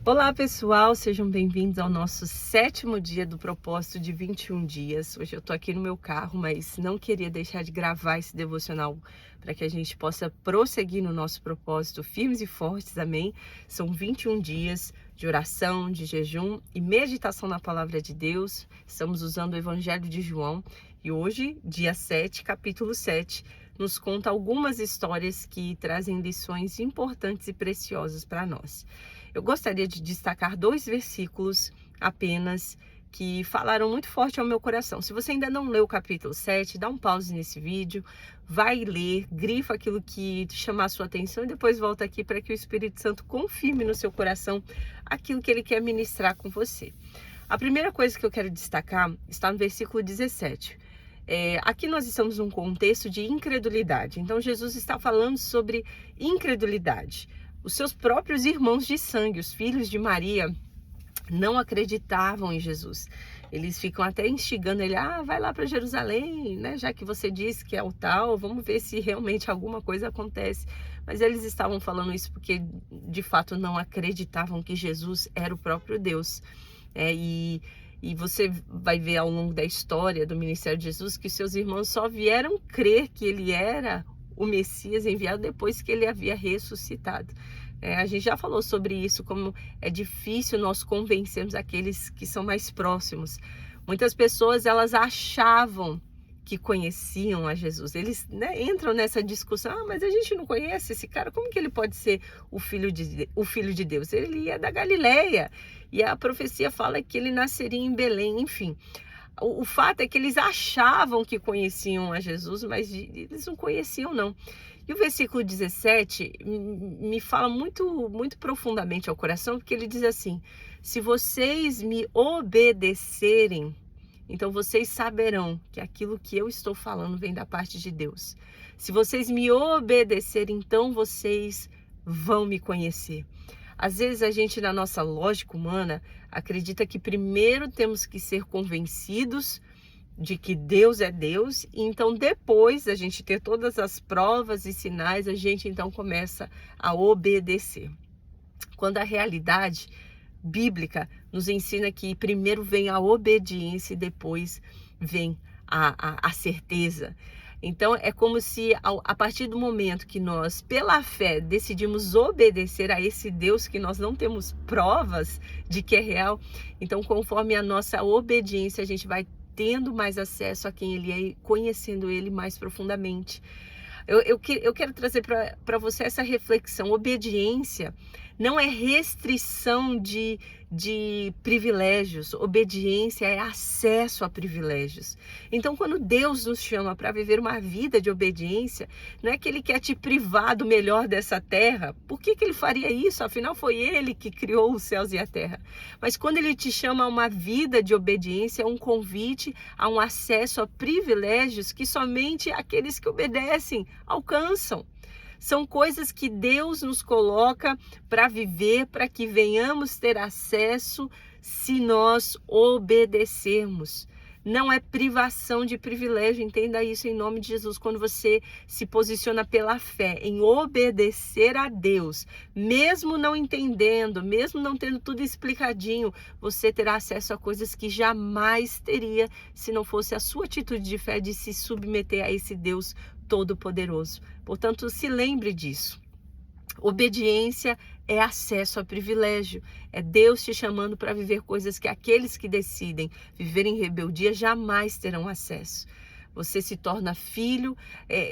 Olá pessoal, sejam bem-vindos ao nosso 7º dia do propósito de 21 dias. Hoje eu tô aqui no meu carro, mas não queria deixar de gravar esse devocional para que a gente possa prosseguir no nosso propósito firmes e fortes, amém? São 21 dias de oração, de jejum e meditação na palavra de Deus. Estamos usando o Evangelho de João e hoje, dia 7, capítulo 7, nos conta algumas histórias que trazem lições importantes e preciosas para nós. Eu gostaria de destacar 2 versículos apenas que falaram muito forte ao meu coração. Se você ainda não leu o capítulo 7, dá um pause nesse vídeo, vai ler, grifa aquilo que chamar a sua atenção e depois volta aqui para que o Espírito Santo confirme no seu coração aquilo que ele quer ministrar com você. A primeira coisa que eu quero destacar está no versículo 17. Aqui nós estamos num contexto de incredulidade. Então Jesus está falando sobre incredulidade. Os seus próprios irmãos de sangue, os filhos de Maria, não acreditavam em Jesus. Eles ficam até instigando ele, vai lá para Jerusalém, né? Já que você disse que é o tal, vamos ver se realmente alguma coisa acontece. Mas eles estavam falando isso porque, de fato, não acreditavam que Jesus era o próprio Deus. E você vai ver ao longo da história do ministério de Jesus que seus irmãos só vieram crer que ele era o Messias enviado depois que ele havia ressuscitado. A gente já falou sobre isso, como é difícil nós convencermos aqueles que são mais próximos. Muitas pessoas, elas achavam que conheciam a Jesus. Eles entram nessa discussão, mas a gente não conhece esse cara, como que ele pode ser o filho de Deus? Ele é da Galileia, e a profecia fala que ele nasceria em Belém, enfim. O fato é que eles achavam que conheciam a Jesus, mas eles não conheciam, não. E o versículo 17 me fala muito, muito profundamente ao coração, porque ele diz assim: se vocês me obedecerem, então vocês saberão que aquilo que eu estou falando vem da parte de Deus. Se vocês me obedecerem, então vocês vão me conhecer. Às vezes a gente, na nossa lógica humana, acredita que primeiro temos que ser convencidos de que Deus é Deus, e então depois a gente ter todas as provas e sinais, a gente então começa a obedecer. Quando a realidade bíblica nos ensina que primeiro vem a obediência e depois vem a certeza. Então é como se a partir do momento que nós, pela fé, decidimos obedecer a esse Deus que nós não temos provas de que é real, então conforme a nossa obediência a gente vai tendo mais acesso a quem ele é e conhecendo ele mais profundamente. Eu quero trazer para você essa reflexão. Obediência não é restrição de privilégios, obediência é acesso a privilégios. Então, quando Deus nos chama para viver uma vida de obediência, não é que ele quer te privar do melhor dessa terra. Por que ele faria isso? Afinal, foi ele que criou os céus e a terra. Mas quando ele te chama a uma vida de obediência, é um convite a um acesso a privilégios que somente aqueles que obedecem alcançam. São coisas que Deus nos coloca para viver, para que venhamos ter acesso se nós obedecermos. Não é privação de privilégio, entenda isso em nome de Jesus. Quando você se posiciona pela fé em obedecer a Deus, mesmo não entendendo, mesmo não tendo tudo explicadinho, você terá acesso a coisas que jamais teria se não fosse a sua atitude de fé de se submeter a esse Deus Todo-Poderoso. Portanto, se lembre disso. Obediência é acesso a privilégio. É Deus te chamando para viver coisas que aqueles que decidem viver em rebeldia jamais terão acesso. Você se torna filho.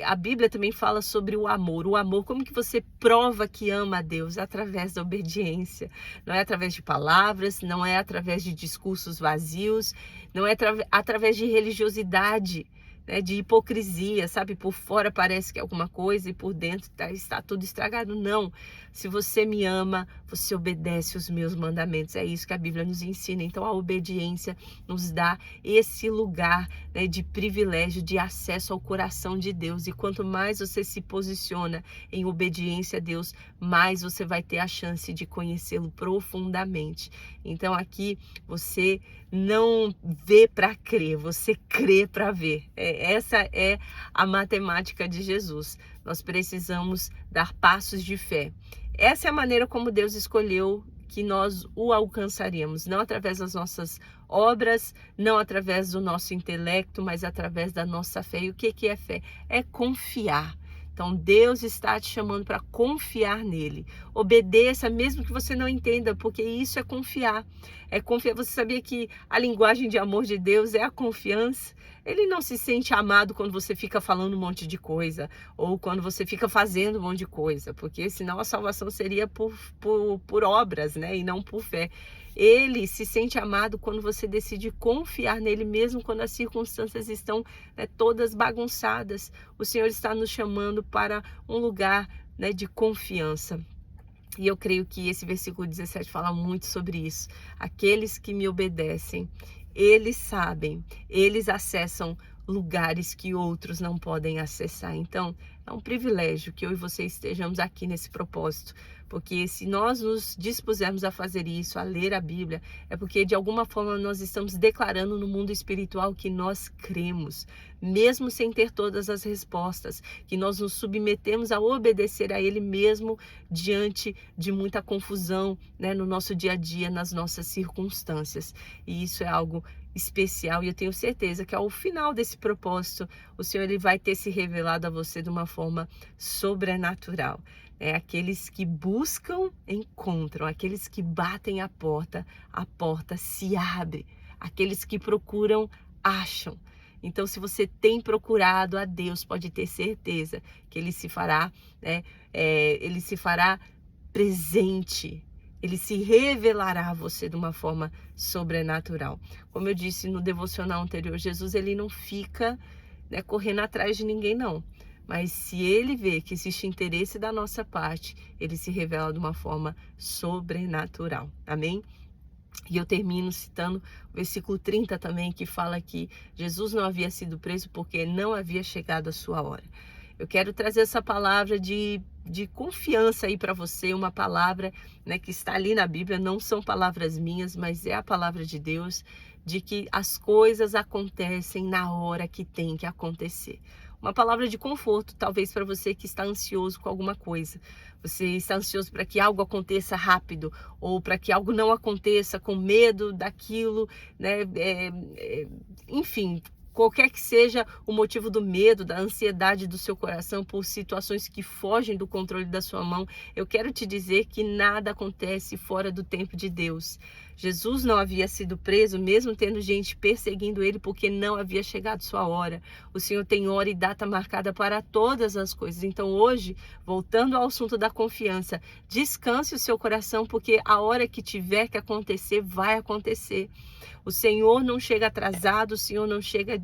A Bíblia também fala sobre o amor. O amor, como que você prova que ama a Deus? Através da obediência. Não é através de palavras, não é através de discursos vazios, não é através de religiosidade, de hipocrisia, sabe? Por fora parece que é alguma coisa e por dentro está tudo estragado. Não. Se você me ama, você obedece os meus mandamentos. É isso que a Bíblia nos ensina. Então a obediência nos dá esse lugar, de privilégio, de acesso ao coração de Deus. E quanto mais você se posiciona em obediência a Deus, mais você vai ter a chance de conhecê-lo profundamente. Então aqui você não vê para crer, você crê para ver. Essa é a matemática de Jesus. Nós precisamos dar passos de fé. Essa é a maneira como Deus escolheu que nós o alcançaremos, não através das nossas obras, não através do nosso intelecto, mas através da nossa fé. E o que é fé? É confiar. Então Deus está te chamando para confiar nele. Obedeça, mesmo que você não entenda, porque isso é confiar. É confiar. Você sabia que a linguagem de amor de Deus é a confiança? Ele não se sente amado quando você fica falando um monte de coisa, ou quando você fica fazendo um monte de coisa, porque senão a salvação seria por obras, né? E não por fé. Ele se sente amado quando você decide confiar nele, mesmo quando as circunstâncias estão, né, todas bagunçadas. O Senhor está nos chamando para um lugar, né, de confiança. E eu creio que esse versículo 17 fala muito sobre isso. Aqueles que me obedecem, eles sabem, eles acessam lugares que outros não podem acessar. Então, é um privilégio que eu e você estejamos aqui nesse propósito, porque se nós nos dispusermos a fazer isso, a ler a Bíblia, é porque de alguma forma nós estamos declarando no mundo espiritual que nós cremos, mesmo sem ter todas as respostas, que nós nos submetemos a obedecer a Ele mesmo diante de muita confusão, né, no nosso dia a dia, nas nossas circunstâncias. E isso é algo especial, e eu tenho certeza que ao final desse propósito, o Senhor ele vai ter se revelado a você de uma forma sobrenatural. Aqueles que buscam, encontram. Aqueles que batem a porta se abre. Aqueles que procuram, acham. Então, se você tem procurado a Deus, pode ter certeza que Ele se fará, né? Ele se fará presente. Ele se revelará a você de uma forma sobrenatural. Como eu disse no devocional anterior, Jesus ele não fica, né, correndo atrás de ninguém, não. Mas se ele vê que existe interesse da nossa parte, ele se revela de uma forma sobrenatural. Amém? E eu termino citando o versículo 30 também, que fala que Jesus não havia sido preso porque não havia chegado a sua hora. Eu quero trazer essa palavra de confiança aí para você, uma palavra, né, que está ali na Bíblia, não são palavras minhas, mas é a palavra de Deus, de que as coisas acontecem na hora que tem que acontecer. Uma palavra de conforto, talvez para você que está ansioso com alguma coisa. Você está ansioso para que algo aconteça rápido, ou para que algo não aconteça, com medo daquilo, né? Enfim, qualquer que seja o motivo do medo, da ansiedade do seu coração por situações que fogem do controle da sua mão, eu quero te dizer que nada acontece fora do tempo de Deus. Jesus não havia sido preso, mesmo tendo gente perseguindo ele, porque não havia chegado sua hora. O Senhor tem hora e data marcada para todas as coisas. Então hoje, voltando ao assunto da confiança, descanse o seu coração, porque a hora que tiver que acontecer, vai acontecer. O Senhor não chega atrasado, o Senhor não chega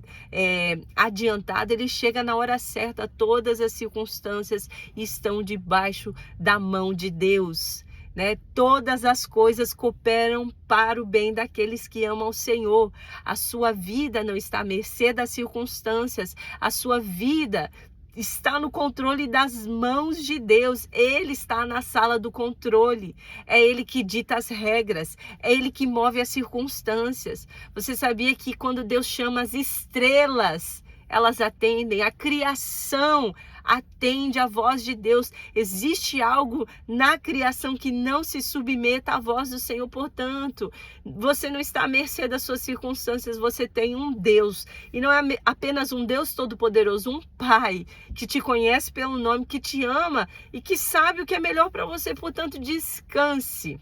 adiantado, Ele chega na hora certa. Todas as circunstâncias estão debaixo da mão de Deus, né? Todas as coisas cooperam para o bem daqueles que amam o Senhor. A sua vida não está à mercê das circunstâncias, a sua vida está no controle das mãos de Deus. Ele está na sala do controle. É Ele que dita as regras. É Ele que move as circunstâncias. Você sabia que quando Deus chama as estrelas, elas atendem? A criação atende à voz de Deus. Existe algo na criação que não se submeta à voz do Senhor. Portanto, você não está à mercê das suas circunstâncias. Você tem um Deus. E não é apenas um Deus todo-poderoso, um Pai que te conhece pelo nome, que te ama e que sabe o que é melhor para você. Portanto, descanse.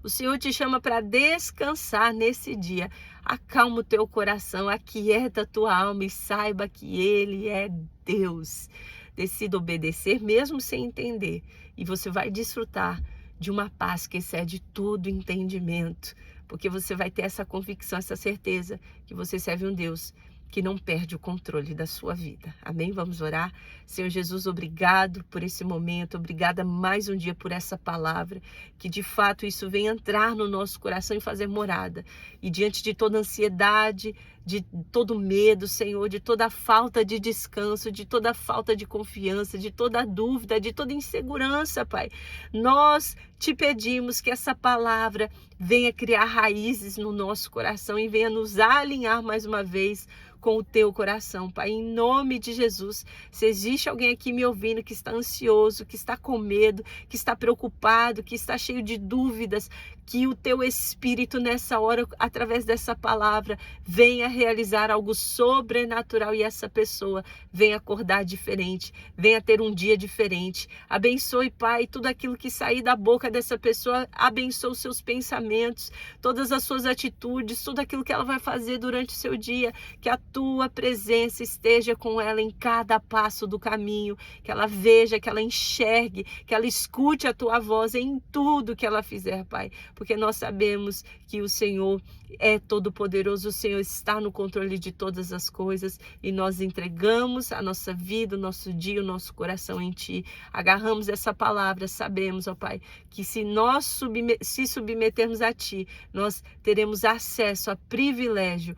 O Senhor te chama para descansar nesse dia. Acalma o teu coração, aquieta a tua alma e saiba que Ele é Deus. Decida obedecer mesmo sem entender. E você vai desfrutar de uma paz que excede todo entendimento. Porque você vai ter essa convicção, essa certeza que você serve um Deus que não perde o controle da sua vida. Amém? Vamos orar? Senhor Jesus, obrigado por esse momento, obrigada mais um dia por essa palavra, que de fato isso venha entrar no nosso coração e fazer morada. E diante de toda ansiedade, de todo medo, Senhor, de toda falta de descanso, de toda falta de confiança, de toda dúvida, de toda insegurança, Pai. Nós te pedimos que essa palavra venha criar raízes no nosso coração e venha nos alinhar mais uma vez com o teu coração, Pai, em nome de Jesus. Se existe alguém aqui me ouvindo que está ansioso, que está com medo, que está preocupado, que está cheio de dúvidas, que o teu Espírito nessa hora, através dessa palavra, venha realizar algo sobrenatural e essa pessoa venha acordar diferente, venha ter um dia diferente. Abençoe, Pai, tudo aquilo que sair da boca dessa pessoa, abençoe os seus pensamentos, todas as suas atitudes, tudo aquilo que ela vai fazer durante o seu dia, que a tua presença esteja com ela em cada passo do caminho, que ela veja, que ela enxergue, que ela escute a tua voz em tudo que ela fizer, Pai, porque nós sabemos que o Senhor é todo-poderoso, o Senhor está no controle de todas as coisas e nós entregamos a nossa vida, o nosso dia, o nosso coração em Ti. Agarramos essa palavra, sabemos, ó Pai, que se nós se submetermos a Ti, nós teremos acesso ao privilégio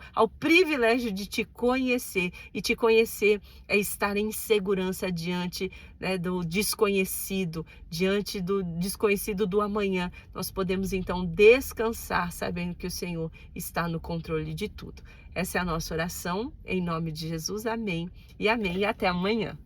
de Te conhecer, e Te conhecer é estar em segurança diante, né, do desconhecido, diante do desconhecido do amanhã. Nós podemos então descansar sabendo que o Senhor está no controle de tudo. Essa é a nossa oração, em nome de Jesus, amém e amém, e até amanhã.